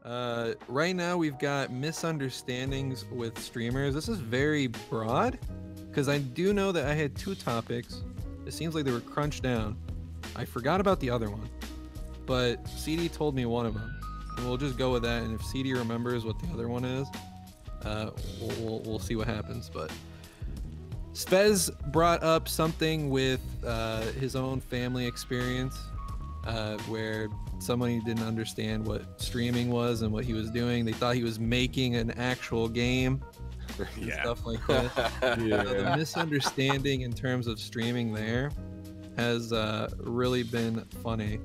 Right now we've got misunderstandings with streamers. This is very broad because I do know that I had two topics. It seems like they were crunched down. I forgot about the other one, but CD told me one of them. And we'll just go with that. And if CD remembers what the other one is, we'll see what happens. But Spez brought up something with his own family experience, where somebody didn't understand what streaming was and what he was doing. They thought he was making an actual game and stuff like that. So the misunderstanding in terms of streaming there has really been funny.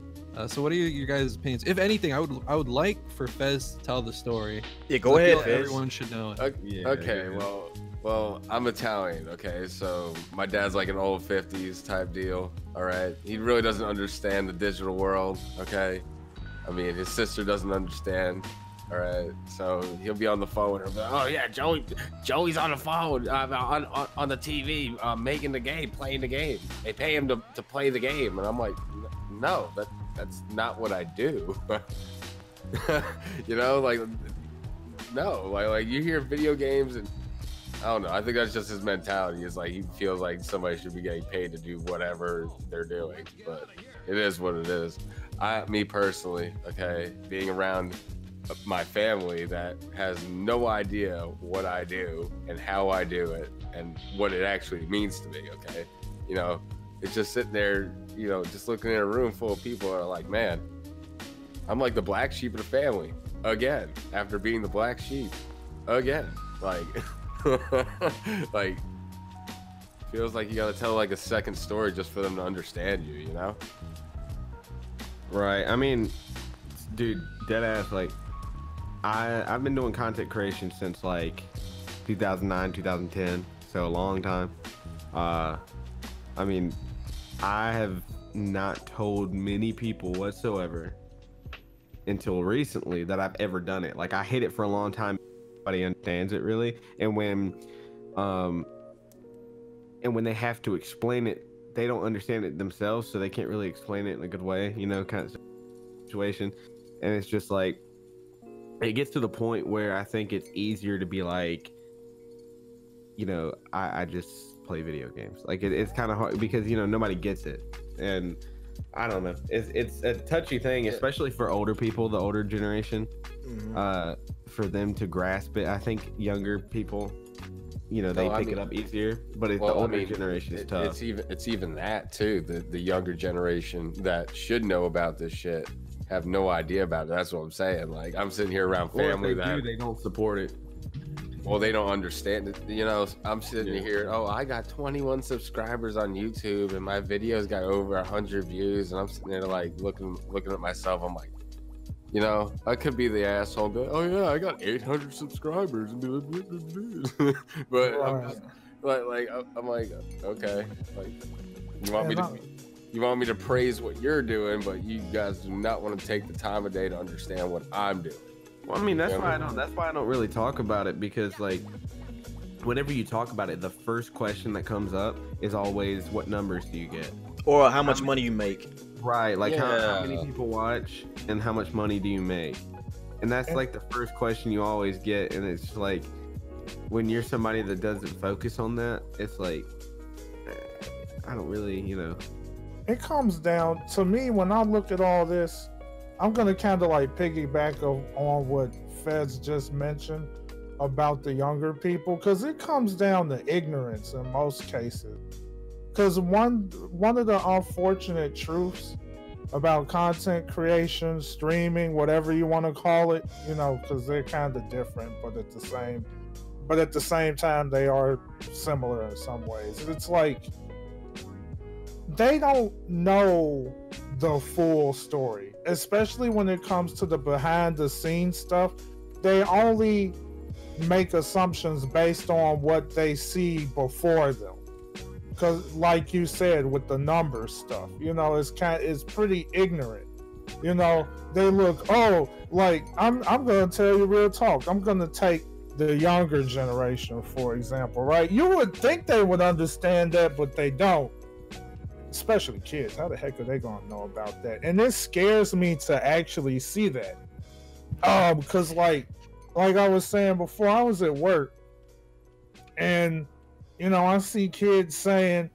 So what are your guys' opinions? If anything, I would like for Fez to tell the story. Yeah, go ahead, Fez. Everyone should know it. Okay, well, I'm Italian, okay? So my dad's like an old 50s type deal, all right? He really doesn't understand the digital world, okay? I mean, his sister doesn't understand, all right? So he'll be on the phone and like, oh yeah, Joey's on the phone, on the TV, making the game, playing the game. They pay him to play the game. And I'm like, no, that's not what I do. You know, like, no, like you hear video games and I don't know. I think that's just his mentality. Is like he feels like somebody should be getting paid to do whatever they're doing, but it is what it is. Me personally, okay, being around my family that has no idea what I do and how I do it and what it actually means to me, okay, you know, it's just sitting there, you know, just looking in a room full of people are like, man, I'm like the black sheep of the family again after being the black sheep again, like. Like feels like you gotta tell like a second story just for them to understand you, you know? Right. I mean, dude, dead ass, like I've been doing content creation since like 2009, 2010, so a long time. I mean, I have not told many people whatsoever until recently that I've ever done it. Like I hid it for a long time. Nobody understands it really, and when they have to explain it, they don't understand it themselves, so they can't really explain it in a good way, you know, kind of situation. And it's just like it gets to the point where I think it's easier to be like, you know, I just play video games. Like it's kind of hard because, you know, nobody gets it, and I don't know. It's a touchy thing, especially for older people, the older generation. For them to grasp it. I think younger people, you know, they pick it up easier, but the older generation is tough. It's even that too. The younger generation that should know about this shit have no idea about it. That's what I'm saying. Like I'm sitting here around family they don't support it. Well, they don't understand it. You know, I'm sitting here. Oh, I got 21 subscribers on YouTube, and my videos got over 100 views, and I'm sitting there like looking at myself. I'm like, you know, I could be the asshole. But, oh yeah, I got 800 subscribers, but I'm like, okay, like you want me to praise what you're doing, but you guys do not want to take the time of day to understand what I'm doing. Well, I mean, that's why I don't really talk about it, because like whenever you talk about it, the first question that comes up is always, what numbers do you get? Or how much money you make. Right, like how many people watch and how much money do you make? And that's like the first question you always get. And it's like, when you're somebody that doesn't focus on that, it's like, I don't really, you know. It comes down to me when I look at all this. I'm gonna kind of like piggyback on what Feds just mentioned about the younger people, because it comes down to ignorance in most cases. Because one of the unfortunate truths about content creation, streaming, whatever you want to call it, you know, because they're kind of different, but at the same time they are similar in some ways. It's like they don't know the full story, especially when it comes to the behind the scenes stuff. They only make assumptions based on what they see before them. Because like you said, with the numbers stuff, you know, it's pretty ignorant. You know, they look, oh, like I'm gonna tell you real talk. I'm gonna take the younger generation, for example, right? You would think they would understand that, but they don't. Especially kids. How the heck are they gonna know about that? And it scares me to actually see that. Because like I was saying before, I was at work, and you know, I see kids saying,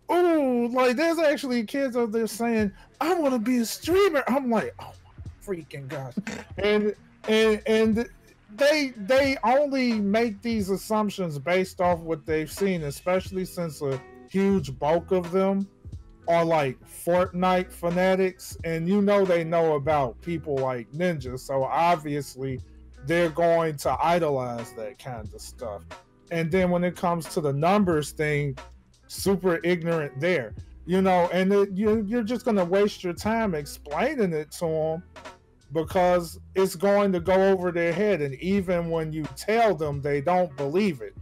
"Oh, like there's actually kids out there saying I want to be a streamer." I'm like, "Oh my freaking gosh!" and they only make these assumptions based off what they've seen, especially since a huge bulk of them are like Fortnite fanatics, and you know they know about people like Ninja, so obviously they're going to idolize that kind of stuff. And then when it comes to the numbers thing, super ignorant there, you know, and you're just going to waste your time explaining it to them because it's going to go over their head, and even when you tell them, they don't believe it.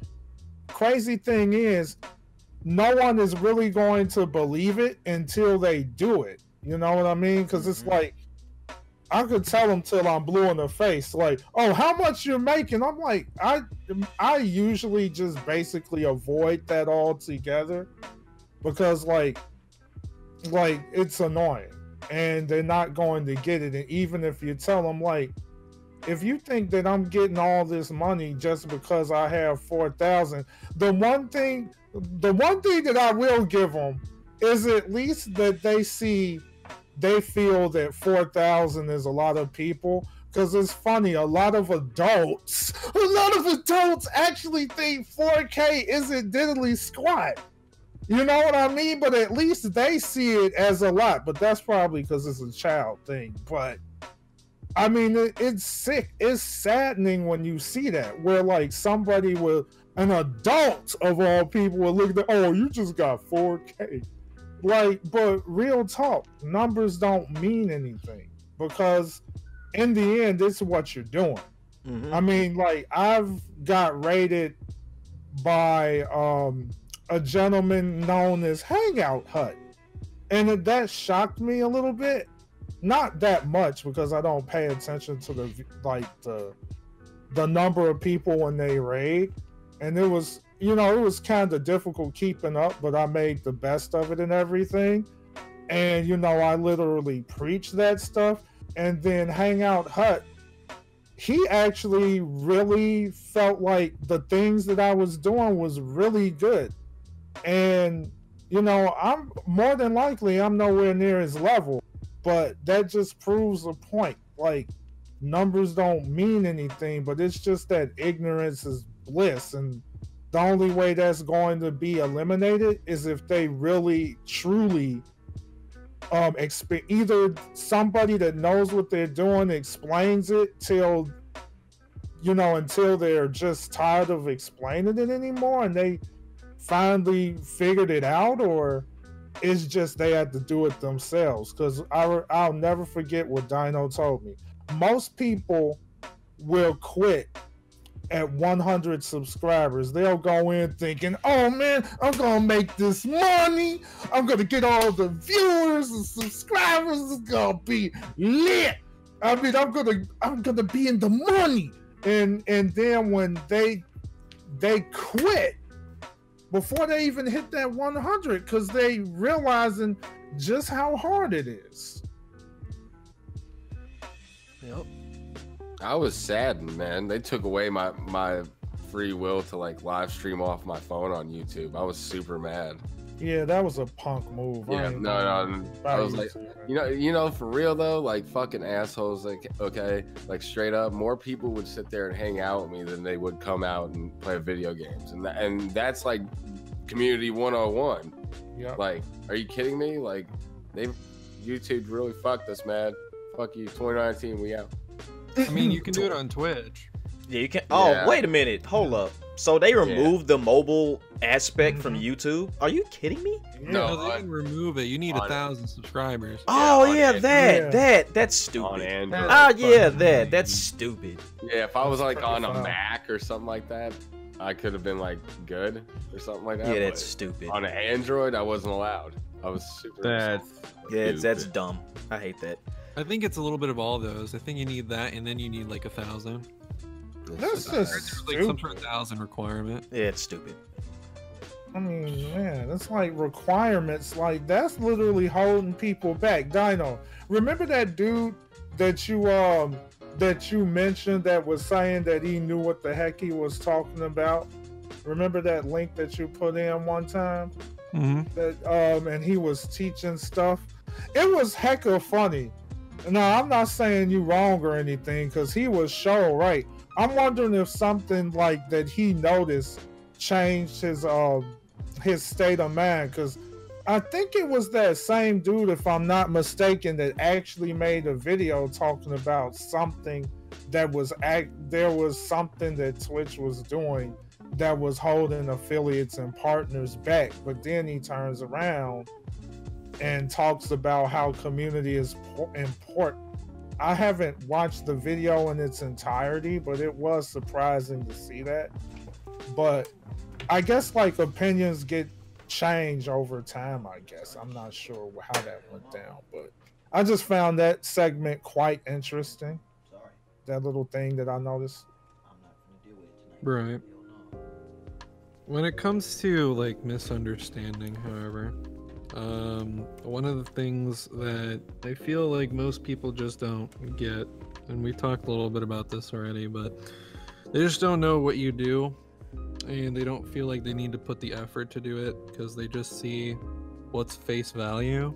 Crazy thing is, no one is really going to believe it until they do it. You know what I mean? Because it's like, I could tell them till I'm blue in the face, like, "Oh, how much you're making?" I'm like, I usually just basically avoid that altogether because like it's annoying and they're not going to get it. And even if you tell them, like, if you think that I'm getting all this money just because I have 4,000, the one thing that I will give them is at least that they feel that 4,000 is a lot of people. Because it's funny, a lot of adults actually think 4K isn't diddly squat. You know what I mean? But at least they see it as a lot. But that's probably because it's a child thing. But I mean, it's sick. It's saddening when you see that, where like somebody with an adult of all people will look at, "Oh, you just got 4K." Like, but real talk, numbers don't mean anything because in the end, it's what you're doing. I mean, like, I've got rated by a gentleman known as Hangout Hut, and that shocked me a little bit. Not that much because I don't pay attention to the number of people when they raid, and it was, you know, it was kind of difficult keeping up, but I made the best of it and everything. And you know, I literally preached that stuff. And then Hangout Hut, he actually really felt like the things that I was doing was really good. And you know, I'm more than likely I'm nowhere near his level, but that just proves a point. Like, numbers don't mean anything, but it's just that ignorance is bliss, and the only way that's going to be eliminated is if they really truly either somebody that knows what they're doing explains it till, you know, until they're just tired of explaining it anymore and they finally figured it out, or it's just they had to do it themselves. Because I'll never forget what Dino told me. Most people will quit at 100 subscribers. They'll go in thinking, "Oh man, I'm gonna make this money, I'm gonna get all the viewers and subscribers, it's gonna be lit, I mean, I'm gonna be in the money." And then when they quit before they even hit that 100, because they realizing just how hard it is. Yep. I was saddened, man. They took away my free will to like live stream off my phone on YouTube. I was super mad. Yeah, that was a punk move. Yeah, no. I was like, you know, for real though, like fucking assholes. Like, okay, like straight up, more people would sit there and hang out with me than they would come out and play video games, and that's like community 101. Yeah. Like, are you kidding me? Like, YouTube really fucked us, man. Fuck you, 2019, we out. I mean, you can do it on Twitch. Yeah, you can. Oh, Yeah. wait a minute. Hold up. So they removed the mobile aspect from YouTube? Are you kidding me? No, they didn't remove it. You need 1,000 subscribers. Oh yeah, on that's On stupid. Android. Oh yeah, that's stupid. Yeah, if I was like pretty on a fun. Mac or something like that, I could have been like good or something like that. Yeah, that's but stupid. on an Android, I wasn't allowed. I was super. That's Yeah, that's stupid. dumb. I hate that. I think it's a little bit of all those. I think you need that, and then you need like 1,000. That's just There's like some stupid. sort of 1,000 requirement. Yeah, it's stupid. I mean, man, it's like requirements. Like, that's literally holding people back. Dino, remember that dude that you that you mentioned that was saying that he knew what the heck he was talking about? Remember that link that you put in one time? Mm-hmm. That and he was teaching stuff. It was hecka funny. Now I'm not saying you wrong or anything, because he was so right. I'm wondering if something like that he noticed changed his state of mind, because I think it was that same dude, if I'm not mistaken, that actually made a video talking about something that was there was something that Twitch was doing that was holding affiliates and partners back. But then he turns around and talks about how community is important. I haven't watched the video in its entirety, but it was surprising to see that. But I guess like opinions get changed over time, I guess. I'm not sure how that went down, but I just found that segment quite interesting. That little thing that I noticed. Right. When it comes to like misunderstanding, however, one of the things that I feel like most people just don't get, and we talked a little bit about this already, but they just don't know what you do, and they don't feel like they need to put the effort to do it because they just see what's face value.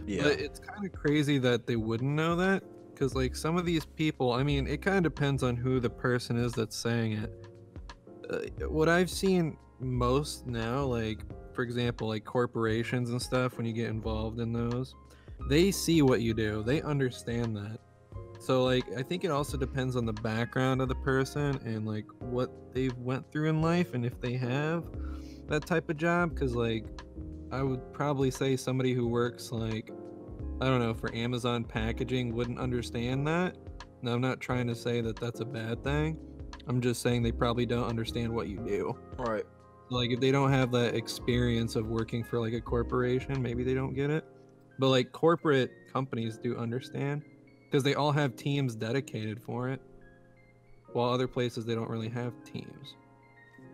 Yeah. But it's kind of crazy that they wouldn't know that, because like some of these people, I mean, it kind of depends on who the person is that's saying it. What I've seen most now, like for example, like corporations and stuff, when you get involved in those, they see what you do, they understand that. So like I think it also depends on the background of the person and like what they've went through in life, and if they have that type of job. Because like I would probably say somebody who works like, I don't know, for Amazon packaging wouldn't understand that. Now I'm not trying to say that that's a bad thing, I'm just saying they probably don't understand what you do. Right. Like if they don't have that experience of working for like a corporation, maybe they don't get it. But like corporate companies do understand, because they all have teams dedicated for it, while other places they don't really have teams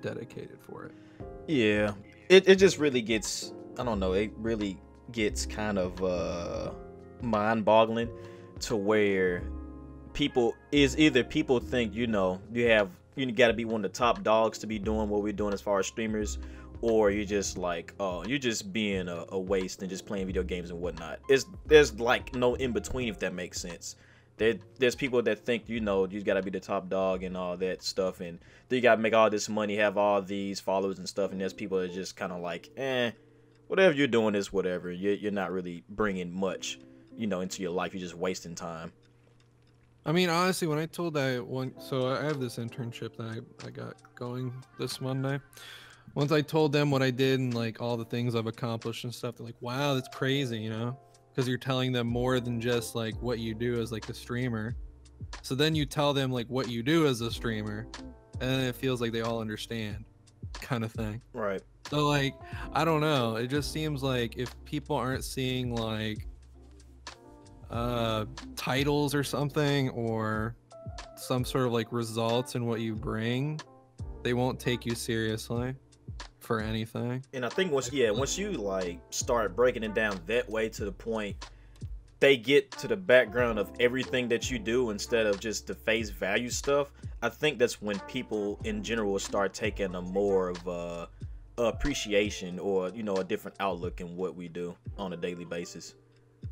dedicated for it. Yeah. It just really gets, I don't know, it really gets kind of mind-boggling to where people think, you got to be one of the top dogs to be doing what we're doing as far as streamers, or you're just like, oh, you're just being a waste and just playing video games and whatnot. There's like no in between, if that makes sense. There's people that think, you got to be the top dog and all that stuff, and you got to make all this money, have all these followers and stuff, and there's people that just kind of like, whatever you're doing is whatever. You're not really bringing much, into your life. You're just wasting time. I mean, honestly, when I told that one, so I have this internship that I got going this Monday. Once I told them what I did and like all the things I've accomplished and stuff, they're like, wow, that's crazy, because you're telling them more than just like what you do as like a streamer. So then you tell them like what you do as a streamer, and then it feels like they all understand, kind of thing. Right. So like, I don't know. It just seems like if people aren't seeing like titles or something, or some sort of like results in what you bring, they won't take you seriously for anything. And I think once you like start breaking it down that way, to the point they get to the background of everything that you do instead of just the face value stuff, I think that's when people in general will start taking a more of a appreciation, or a different outlook in what we do on a daily basis.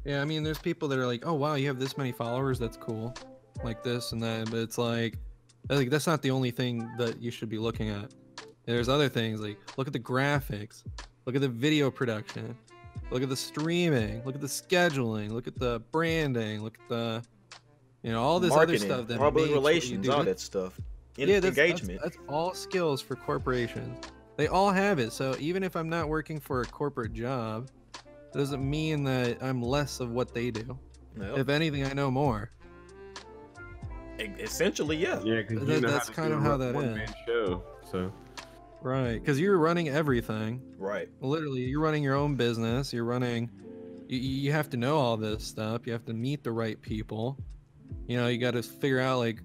Yeah, I mean, there's people that are like, oh wow, you have this many followers, that's cool, like this and that, but it's like that's not the only thing that you should be looking at. There's other things, like look at the graphics, look at the video production, look at the streaming, look at the scheduling, look at the branding, look at the all this marketing, other stuff, that public makes relations, all that stuff. Engagement. That's all skills for corporations. They all have it. So even if I'm not working for a corporate job, it doesn't mean that I'm less of what they do. Yep. If anything, I know more. Essentially, yeah. Yeah, because that's kind of how that is. Show, so. Right, because you're running everything. Right. Literally, you're running your own business. You're running. You have to know all this stuff. You have to meet the right people. You got to figure out like,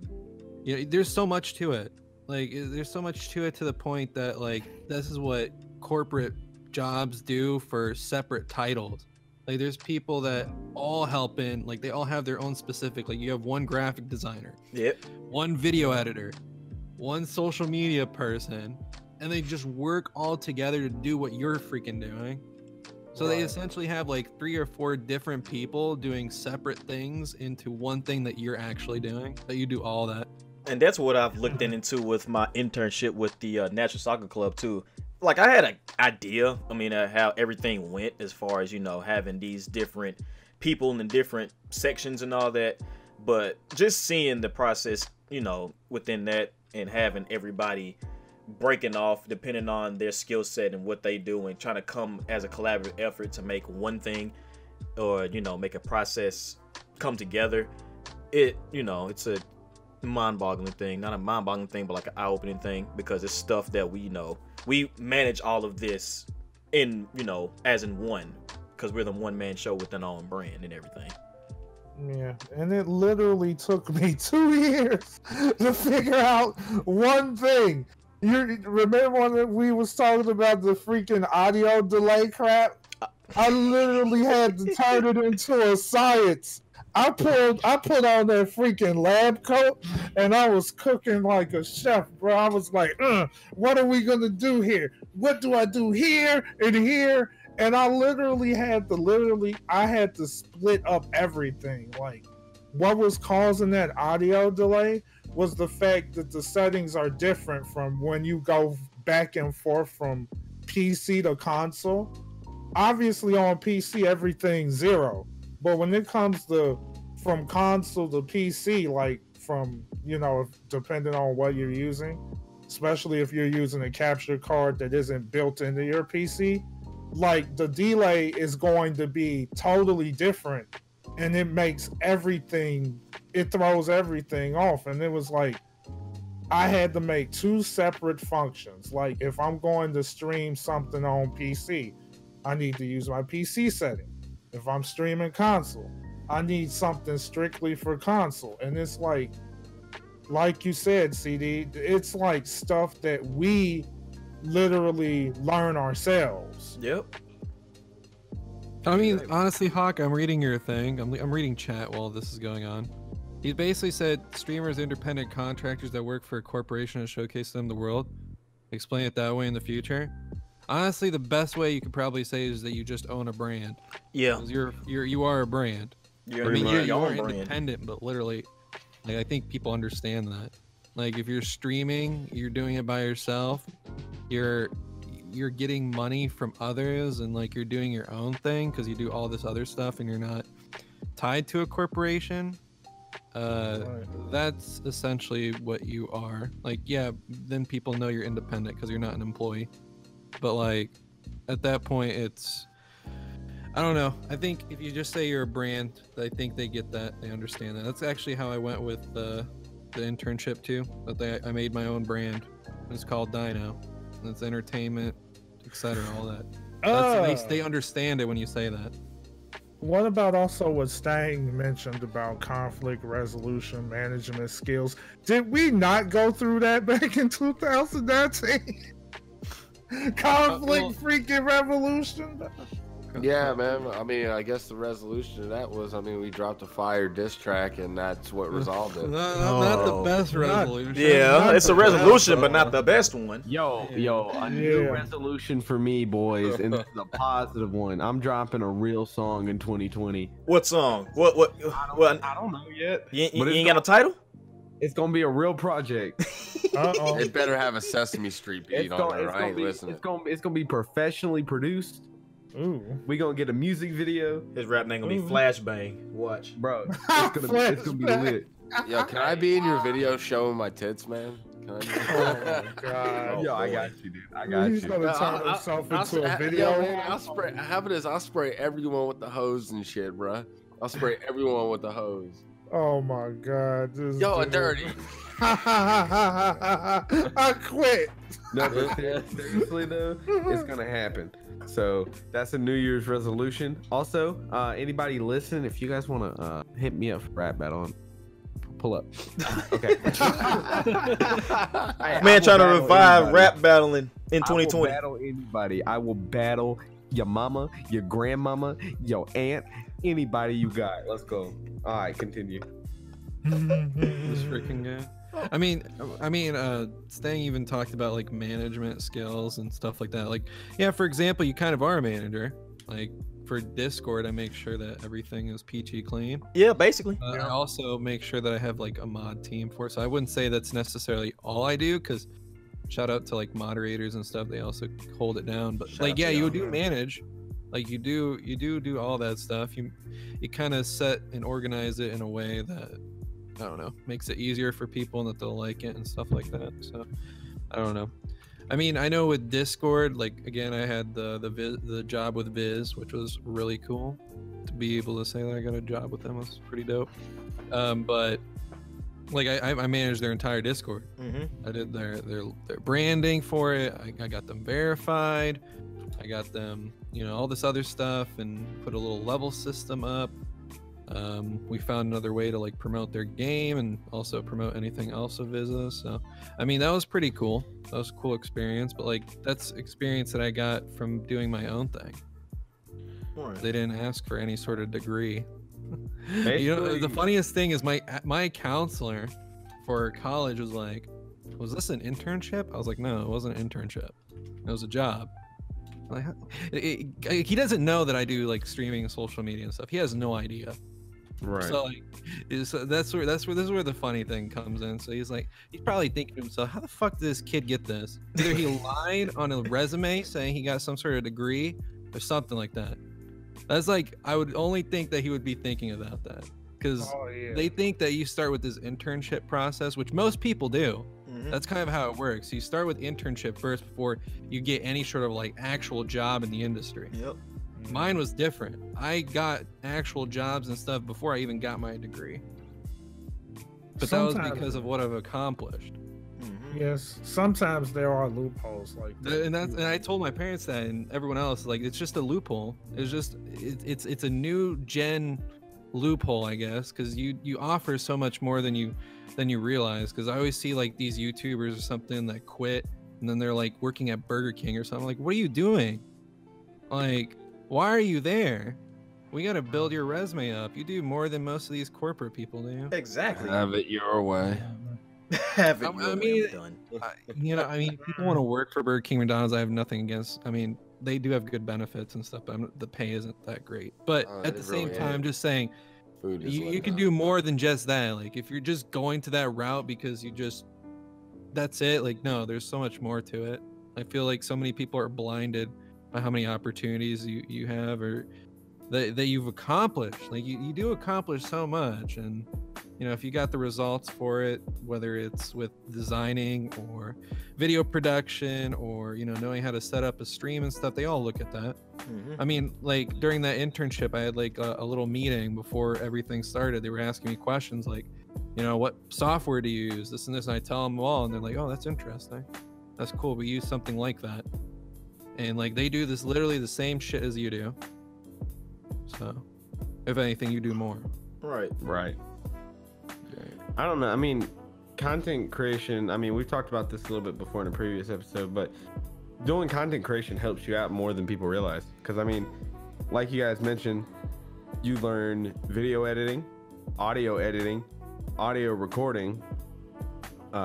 there's so much to it. Like, there's so much to it, to the point that like this is what corporate jobs do for separate titles. Like there's people that all help in, like they all have their own specific, like you have one graphic designer, Yep. one video editor, one social media person, and they just work all together to do what you're freaking doing. So they essentially have like 3 or 4 different people doing separate things into one thing that you're actually doing, that you do all that. And that's what I've looked into with my internship with the National Soccer Club too. Like I had an idea, I mean, how everything went as far as, you know, having these different people in the different sections and all that. But just seeing the process, you know, within that and having everybody breaking off depending on their skill set and what they do and trying to come as a collaborative effort to make one thing or, you know, make a process come together. It, you know, it's a mind-boggling thing, not a mind-boggling thing, but like an eye-opening thing, because it's stuff that we know. We manage all of this in, you know, as in one, because we're the one-man show within our own brand and everything. Yeah, and it literally took me 2 years to figure out one thing. You remember when we was talking about the freaking audio delay crap? I literally had to turn it into a science. I put on that freaking lab coat and I was cooking like a chef, bro. I was like, what are we gonna do here? What do I do here and here? And I literally had to split up everything. Like, what was causing that audio delay was the fact that the settings are different from when you go back and forth from PC to console. Obviously on PC everything's 0, but when it comes to from console to PC, like from, you know, depending on what you're using, especially if you're using a capture card that isn't built into your PC, like the delay is going to be totally different, and it makes everything, it throws everything off. And it was like I had to make 2 separate functions. Like if I'm going to stream something on PC, I need to use my PC setting. If I'm streaming console, I need something strictly for console. And it's like you said, CD, it's like stuff that we literally learn ourselves. Yep. I mean, honestly, Hawk, I'm reading your thing. I'm reading chat while this is going on. He basically said streamers, independent contractors that work for a corporation and showcase them the world. Explain it that way in the future. Honestly, the best way you could probably say is that you just own a brand. Yeah. 'Cause you are a brand. You're independent, but literally, like, I think people understand that. Like if you're streaming, you're doing it by yourself. You're getting money from others, and like you're doing your own thing because you do all this other stuff, and you're not tied to a corporation. That's essentially what you are. Like, yeah, then people know you're independent because you're not an employee. But like at that point, it's, I don't know. I think if you just say you're a brand, I think they get that. They understand that. That's actually how I went with the internship too. That I made my own brand. It's called Dino. And it's entertainment, etc. All that. They understand it when you say that. What about also what Stang mentioned about conflict resolution management skills? Did we not go through that back in 2019? Conflict freaking revolution. Yeah, man. I mean, I guess the resolution of that was, I mean, we dropped a fire diss track, and that's what resolved it. Not the best resolution. Yeah, it's a resolution, but not the best one. Yo, a new resolution for me, boys, and this is a positive one. I'm dropping a real song in 2020. What song? What? I don't know yet. You ain't got a title? It's gonna be a real project. It better have a Sesame Street beat on it, right? It's gonna be professionally produced. Ooh. We gonna get a music video. His rap name gonna be Flashbang. Watch, bro. It's gonna be lit. Yo, can I be in your video showing my tits, man? Can I be? Oh my god. Yo, I got you, dude. I got He's you. gonna turn himself into a video. Yo, man, I'll spray everyone with the hose and shit, bro. I'll spray everyone with the hose. Oh my god. Yo, dirty. I quit. No, but seriously though, it's gonna happen. So that's a New Year's resolution. Also, anybody listen, if you guys wanna hit me up for rap battle, pull up. Okay. Man, trying to revive rap battling in 2020. I will battle anybody. I will battle your mama, your grandmama, your aunt, anybody you got. Let's go. All right, continue. This freaking guy. I mean, Stang even talked about like management skills and stuff like that. Like, yeah, for example, you kind of are a manager. Like for Discord, I make sure that everything is peachy clean. Yeah, basically. I also make sure that I have like a mod team for it. So I wouldn't say that's necessarily all I do, because shout out to like moderators and stuff. They also hold it down. But Shout like, out yeah, to you y'all, do man. manage. Like you do all that stuff. You kind of set and organize it in a way that, I don't know, makes it easier for people and that they'll like it and stuff like that. So I don't know. I mean, I know with Discord, like again, I had the job with Viz, which was really cool. To be able to say that I got a job with them was pretty dope. But like I managed their entire Discord. I did their branding for it. I got them verified. I got them, you know, all this other stuff, and put a little level system up. We found another way to like promote their game and also promote anything else of Visa. So I mean, that was pretty cool. That was a cool experience, but like that's experience that I got from doing my own thing. They didn't ask for any sort of degree. You know, the funniest thing is my counselor for college was like, was this an internship? I was like, no, it wasn't an internship. It was a job. Like, he doesn't know that I do like streaming and social media and stuff. He has no idea. Right. So like, this is where the funny thing comes in. So he's probably thinking to himself, how the fuck did this kid get this? Either he lied on a resume saying he got some sort of degree or something like that. That's like, I would only think that he would be thinking about that, because they think that you start with this internship process, which most people do. That's kind of how it works. You start with internship first before you get any sort of like actual job in the industry. Yep. Mine was different. I got actual jobs and stuff before I even got my degree. But that was because of what I've accomplished. Yes, sometimes there are loopholes like that. And I told my parents that, and everyone else, like, it's just a loophole. It's a new gen loophole, I guess, because you offer so much more than you realize. Because I always see like these YouTubers or something that quit and then they're like working at Burger King or something. Like, what are you doing? Like, why are you there? We got to build your resume up. You do more than most of these corporate people do. Exactly. Have it your way. Have it I your mean, way. I'm done. You know, I mean, people want to work for Burger King, McDonald's. I have nothing against. I mean, they do have good benefits and stuff, but the pay isn't that great. But at the same time, I'm just saying, Food is you can do more than just that. Like, if you're just going to that route because that's it. Like, no, there's so much more to it. I feel like so many people are blinded by how many opportunities you have, or that you've accomplished. Like, you do accomplish so much, and you know, if you got the results for it, whether it's with designing or video production or, you know, knowing how to set up a stream and stuff, they all look at that. I mean, like during that internship, I had like a little meeting before everything started. They were asking me questions like, you know, what software do you use, this and this, and I tell them all, and they're like, oh, that's interesting, that's cool, we use something like that. And like, they do this literally the same shit as you do. So if anything, you do more. Right. I don't know. I mean, content creation, I mean, we've talked about this a little bit before in a previous episode, but doing content creation helps you out more than people realize. Because, I mean, like you guys mentioned, you learn video editing, audio recording,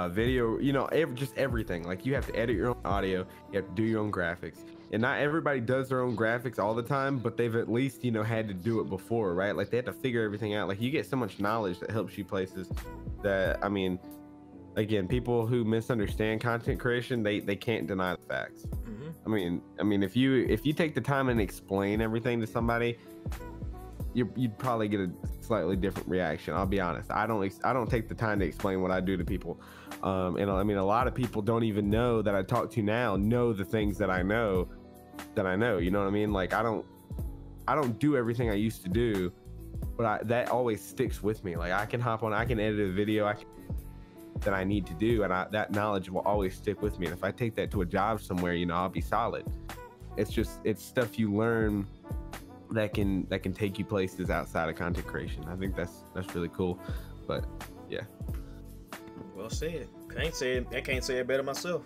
video, you know, just everything. Like, you have to edit your own audio, you have to do your own graphics. And not everybody does their own graphics all the time, but they've at least, you know, had to do it before, right? Like, they had to figure everything out. Like, you get so much knowledge that helps you places that, I mean, again, people who misunderstand content creation, they can't deny the facts. I mean, if you take the time and explain everything to somebody, you'd probably get a slightly different reaction. I'll be honest. I don't take the time to explain what I do to people. And I mean, a lot of people don't even know that I talk to now know the things that I know, you know what I mean? Like, I don't do everything I used to do, but that always sticks with me. Like, I can hop on, I can edit a video that I need to do, and that knowledge will always stick with me. And if I take that to a job somewhere, you know, I'll be solid. It's stuff you learn that can take you places outside of content creation. I think that's really cool. But yeah. Well said. I can't say it better myself.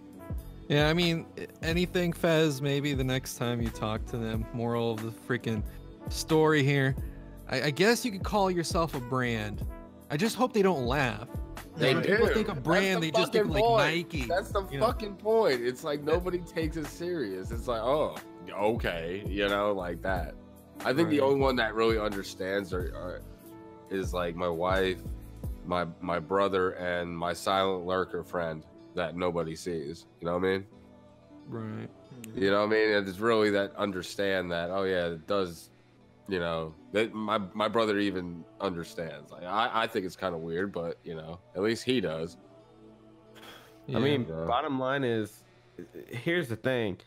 Yeah, I mean, anything, Fez, maybe the next time you talk to them. Moral of the freaking story here. I guess you could call yourself a brand. I just hope they don't laugh. They When do. people think of brand, they just think of like Nike. That's the fucking point. It's like nobody takes it serious. It's like, oh, okay, like that. I think the only one that really understands is like my wife, my brother, and my silent lurker friend that nobody sees. You know what I mean? Right. You know what I mean? And it's really that understand that, oh yeah, it does, that my brother even understands. Like I think it's kind of weird, but at least he does. Yeah. I mean, bottom line is, here's the thing.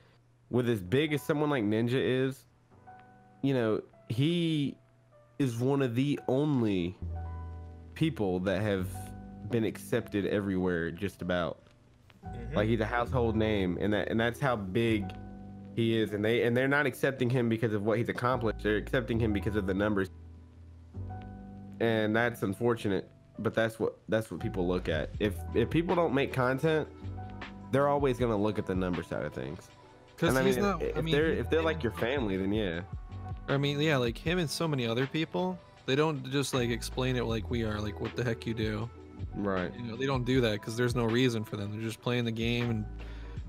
With as big as someone like Ninja is, he is one of the only people that have been accepted everywhere, just about. Like, he's a household name, and that's how big he is. And they're not accepting him because of what he's accomplished. They're accepting him because of the numbers, and that's unfortunate. But that's what people look at. If people don't make content, they're always gonna look at the number side of things. Because if they're like your family, then yeah. I mean, yeah, like him and so many other people, they don't just like explain it like we are, like what the heck you do. Right. They don't do that because there's no reason for them. They're just playing the game and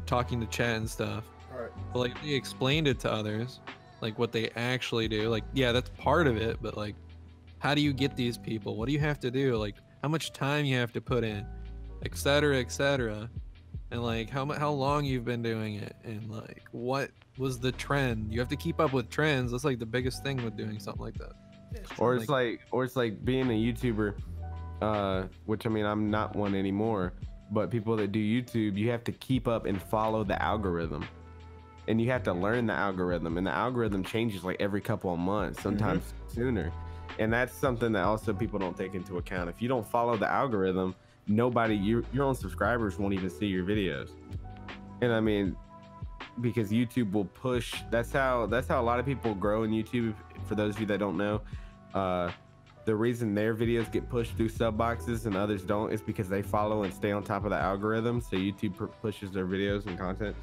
talking to chat and stuff. Right. But like they explained it to others, like what they actually do. Like, yeah, that's part of it, but like, how do you get these people? What do you have to do? Like, how much time you have to put in, etc., etc., and like how long you've been doing it, and like what was the trend? You have to keep up with trends. That's like the biggest thing with doing something like that. Or it's like being a YouTuber. Which I mean, I'm not one anymore, but people that do YouTube, you have to keep up and follow the algorithm, and you have to learn the algorithm, and the algorithm changes like every couple of months, sometimes sooner. And that's something that also people don't take into account. If you don't follow the algorithm, your own subscribers won't even see your videos. And I mean, because YouTube will push, that's how a lot of people grow in YouTube. For those of you that don't know, the reason their videos get pushed through sub boxes and others don't is because they follow and stay on top of the algorithm. So YouTube pushes their videos and content.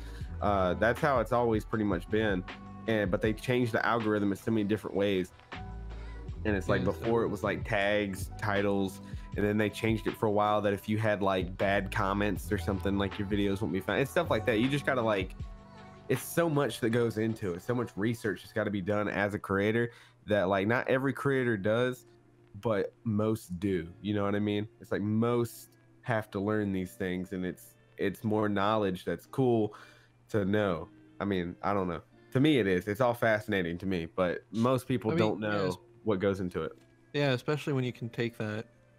That's how it's always pretty much been. But they changed the algorithm in so many different ways. And it's like before it was like tags, titles, and then they changed it for a while that if you had like bad comments or something, like your videos won't be found. It's stuff like that. You just gotta like, it's so much that goes into it. So much research has got to be done as a creator that like not every creator does, but most do. You know what I mean? It's like most have to learn these things, and it's more knowledge that's cool to know. I mean, I don't know. To me, it is. It's all fascinating to me, but most people don't know what goes into it. Yeah, especially when you can take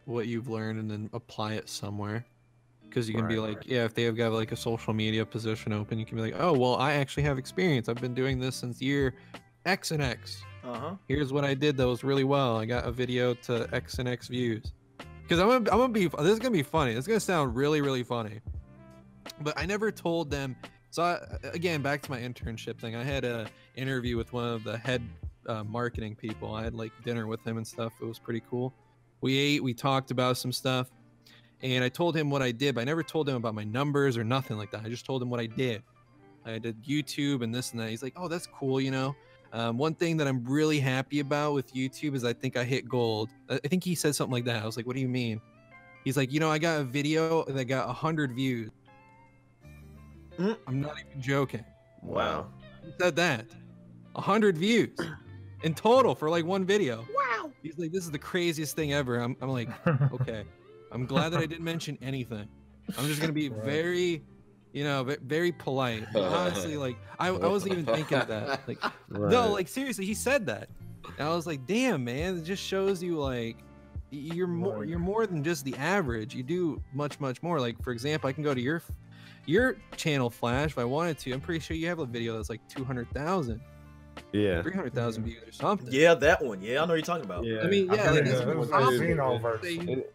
what you've learned and then apply it somewhere. Because you can be like, yeah, if they have got like a social media position open, you can be like, oh, well, I actually have experience. I've been doing this since year X and X. Here's what I did that was really well. I got a video to X and X views. Because I'm gonna be, this is gonna be funny. It's gonna sound really, really funny. But I never told them. So again, back to my internship thing. I had a interview with one of the head marketing people. I had like dinner with him and stuff. It was pretty cool. We ate, we talked about some stuff, and I told him what I did, but I never told him about my numbers or nothing like that. I just told him what I did. I did YouTube and this and that. He's like, oh, that's cool, one thing that I'm really happy about with YouTube is I think I hit gold. I think he said something like that. I was like, what do you mean? He's like, I got a video that got 100 views. I'm not even joking. Wow. He said that. 100 views in total for like one video. Wow. He's like, this is the craziest thing ever. I'm like, okay. I'm glad that I didn't mention anything. I'm just gonna be very, very polite. Honestly, like I wasn't even thinking of that. Like, no, like seriously, he said that. And I was like, damn, man, it just shows you like you're more than just the average. You do much more. Like, for example, I can go to your channel, Flash, if I wanted to. I'm pretty sure you have a video that's like 200,000. Yeah. 300,000 views or something. Yeah, that one. Yeah, I know what you're talking about. Yeah. I mean, yeah, like, that's an accomplishment.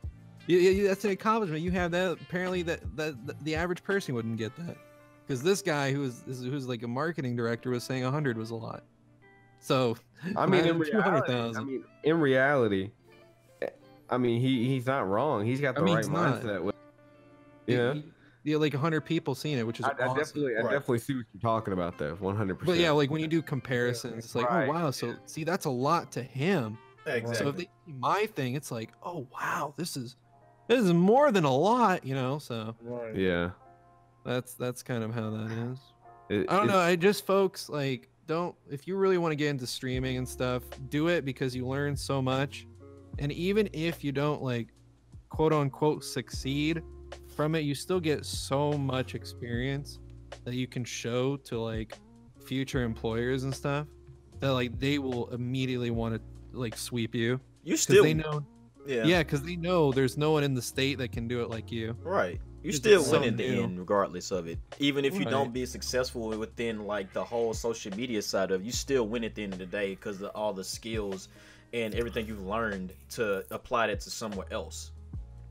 that's an accomplishment. You have that. Apparently, that the average person wouldn't get that, because this guy who's like a marketing director was saying 100 was a lot. So I mean, in reality, he's not wrong. He's got the right mindset. yeah, like 100 people seeing it, which is I awesome. definitely, I Right. definitely see what you're talking about, though. 100%. But yeah, like when you do comparisons, it's like, Right. oh wow, so see, that's a lot to him. Exactly. So if they see my thing, it's like, oh wow, this is more than a lot, you know. So Right. Yeah. that's kind of how that is. It- I don't it's- know. I just folks like don't if you really want to get into streaming and stuff, do it because you learn so much. And even if you don't like quote unquote succeed from it, you still get so much experience that you can show to like future employers and stuff that like they will immediately want to like sweep you You because still, they know yeah, because they know there's no one in the state that can do it like you. right. You It's still so win in the new. end, regardless of it. Even if you Right. don't be successful within like the whole social media side of it, you still win at the end of the day because of all the skills and everything you've learned to apply that to somewhere else.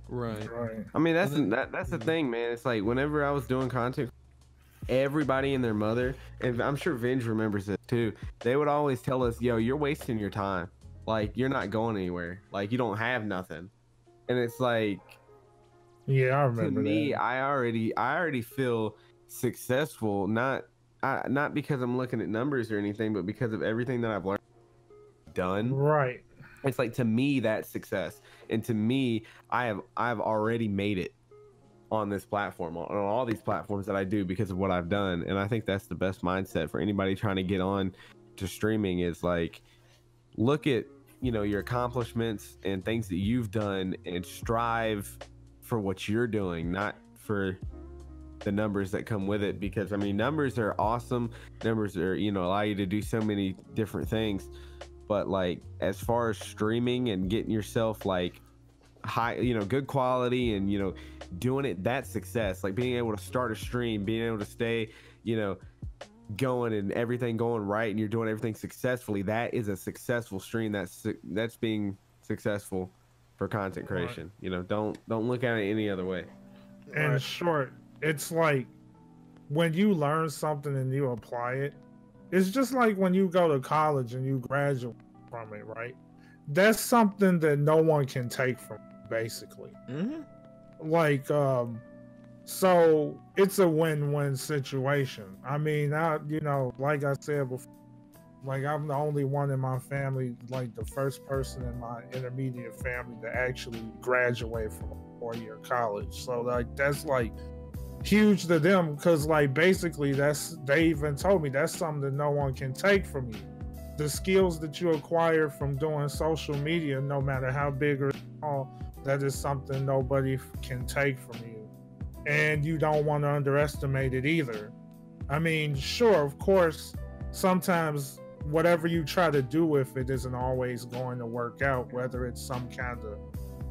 Right. Right. I mean, that's And that's the thing, man. It's like whenever I was doing content, everybody and their mother, and I'm sure Vinge remembers it too. They would always tell us, "Yo, you're wasting your time. Like you're not going anywhere. Like you don't have nothing." And it's like, Yeah, I to remember me, that. I already feel successful. Not because I'm looking at numbers or anything, but because of everything that I've learned, done. Right. It's like, to me, that's success, and to me, I've already made it on this platform, on all these platforms that I do because of what I've done. And I think that's the best mindset for anybody trying to get on to streaming, is like, look at, you know, your accomplishments and things that you've done and strive for what you're doing, not for the numbers that come with it. Because I mean, numbers are awesome. Numbers are, you know, allow you to do so many different things. But like, as far as streaming and getting yourself like high, you know, good quality, and you know, doing it, that's success. Like being able to start a stream, being able to stay, you know, going and everything going right, and you're doing everything successfully, that is a successful stream. That's being successful for content creation. You know, don't look at it any other way. In Right. short, it's like when you learn something and you apply it, it's just like when you go to college and you graduate from it, right? That's something that no one can take from you, basically. Mm-hmm. Like, so it's a win-win situation. I mean, you know, like I said before, like I'm the only one in my family, like the first person in my intermediate family to actually graduate from a 4-year college. So like that's like huge to them, because like basically they even told me that's something that no one can take from you. The skills that you acquire from doing social media, no matter how big or small, that is something nobody can take from you. And you don't want to underestimate it either. I mean, sure, of course, sometimes whatever you try to do with it isn't always going to work out, whether it's some kind of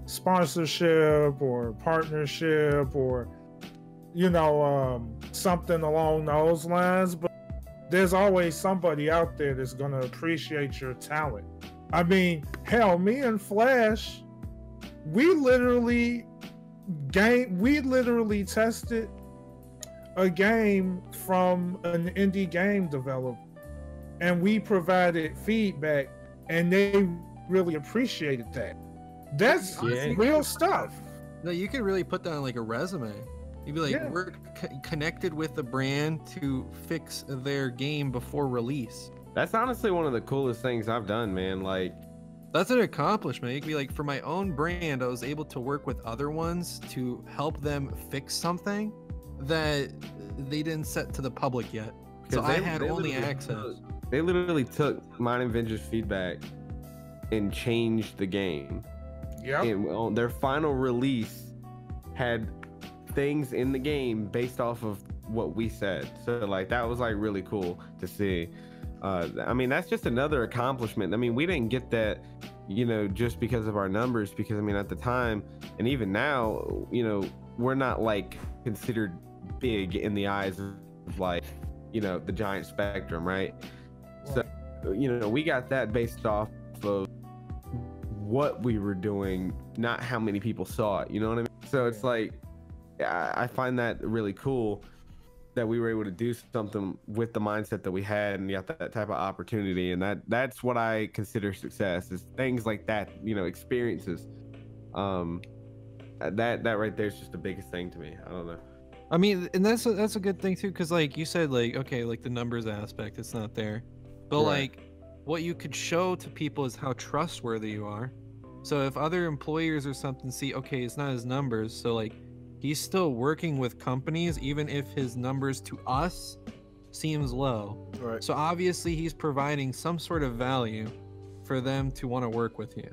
sponsorship or partnership or, you know, something along those lines. But there's always somebody out there that's going to appreciate your talent. I mean, hell, me and Flash, we literally tested a game from an indie game developer, and we provided feedback, and they really appreciated that. That's real stuff. No, you could really put that on like a resume. You'd be like, Yeah. we're connected with the brand to fix their game before release. That's honestly one of the coolest things I've done, man. Like, That's an accomplishment. You could be like, for my own brand, I was able to work with other ones to help them fix something that they didn't set to the public yet. So because I had only literally access. They literally took mine and Vinge's feedback and changed the game. Yep. And on their final release had things in the game based off of what we said. So like, that was like really cool to see. I mean, that's just another accomplishment. I mean, we didn't get that, you know, just because of our numbers, because I mean, at the time and even now, you know, we're not like considered big in the eyes of like, you know, the giant spectrum, right? So, you know, we got that based off of what we were doing, not how many people saw it. You know what I mean? So it's like, I find that really cool that we were able to do something with the mindset that we had and got that type of opportunity. And that's what I consider success, is things like that, you know, experiences. That right there is just the biggest thing to me. I don't know. I mean, and that's a good thing too, because like you said, like okay, like the numbers aspect, it's not there, but Right. like what you could show to people is how trustworthy you are. So if other employers or something see, okay, it's not his numbers, so like he's still working with companies even if his numbers to us seems low. Right. So obviously he's providing some sort of value for them to want to work with you.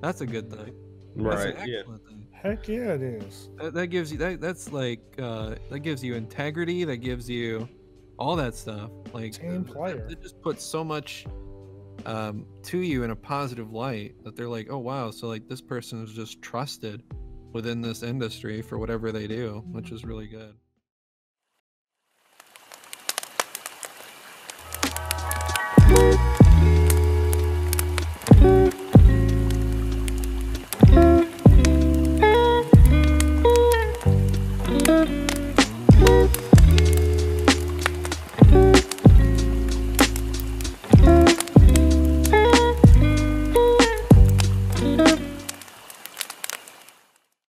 That's a good thing. That's an Right. Yeah. excellent thing. Heck yeah, it is. That gives you that's like that gives you integrity, that gives you all that stuff. Like Team player. it just puts so much to you in a positive light that they're like, oh wow, so like this person is just trusted within this industry for whatever they do, which is really good.